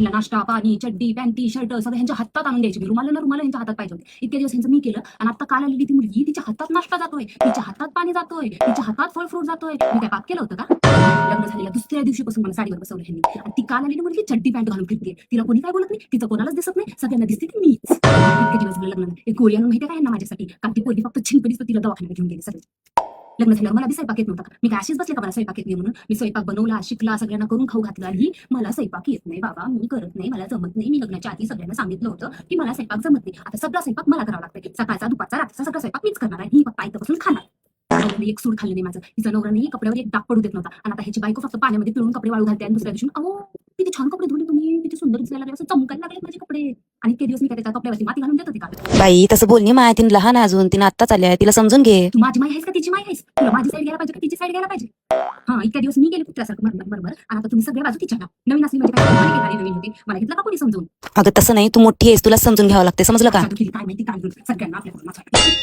तिला नाश्ता पाणी चड्डी पॅन्टी शर्ट सगळं ह्यांच्या हातात आणून द्यायची. रुमाला ना रुमाला ह्यांच्या हातात पाहिजे होते. इतके दिवस ह्यांचं मी केलं आणि आता काल आलेली ती मुलगी तिच्या हातात नाश्ता जातोय, तिच्या हातात पाणी जातोय, तिच्या हातात फळ फ्रूट जातोय. मी काय पाप केलं होतं का? लग्न झालेल्या दुसऱ्या दिवशीपासून मला साडीवर बसवलं ह्यांनी. आणि ती काल आलेली मुलगी चड्डी पॅन्ट घालून फिरते. तिला कोणी काय बोलत नाही, तिचं कोणालाच दिसत नाही, सगळ्यांना दिसते ती मीच. इतके दिवस झालं लग्न. एक गोळी आणून माहिती काय यांना माझ्यासाठी, कारण ती पोरगी फक्त छिंप दिसतं तिला दवाखान्यात घेऊन गेली सगळे. लग्न झाल्यावर मला बी स्वयंपाक येत नव्हता. मी काय अशीच बसले का मला स्वयंपाक येत नाही म्हणून? मी स्वयंपाक बनवला, शिकला, सगळ्यांना करून खाऊ घातला. ही मला स्वयंपाक येत नाही बाबा, मी करत नाही, मला जमत नाही. मी लग्नाच्या आधी सगळ्यांना सांगितलं होतं की मला स्वयंपाक जमत नाही. आता सगळा स्वयंपाक मला करावा लागतंय. सकाळचा दुपारचा रात्रीचा सगळा स्वयंपाक मीच करणार आहे. ही पप्पा इथं बसून खाणार. नवऱ्याने एक सूड खाल्लं नाही माझं. तिचा नवरा नाही कपड्यावर एक डाग पडू देत नव्हता. आणि आता ह्याची बायको फक्त पाण्यामध्ये पिळून कपडे वाळू घालते आणि दुसऱ्या दिवशी अहो किती छान कपडे धुले तुम्ही, किती सुंदर दिसायला लागले, असं चमकायला लागले माझे कपडे. आणि इतके दिवस मी काय त्याच्या कपड्यावरती माती घालून देत होते का? बाई तसं बोलणी माय, तिने लहान आहे अजून, तिने आत्ताच आल्या, तिला समजून घे. तू माझी माई आहेस का तिची माई आहेस? तुला माझी साईड घ्यायला पाहिजे का तिची साईड घ्यायला पाहिजे? हा इतक्या दिवस मी गेले कुत्र्यासारखं बरोबर आणि आता तुम्ही सगळे बाजू तिच्या ना. नवीन असली म्हणजे काय कोणी केली नवीन होती, मला घेतलं का कोणी समजून? अगं तसं नाही, तू मोठी आहेस, तुला समजून घ्यावं लागते, समजलं का? काय माहिती काय सगळ्यांना आपल्या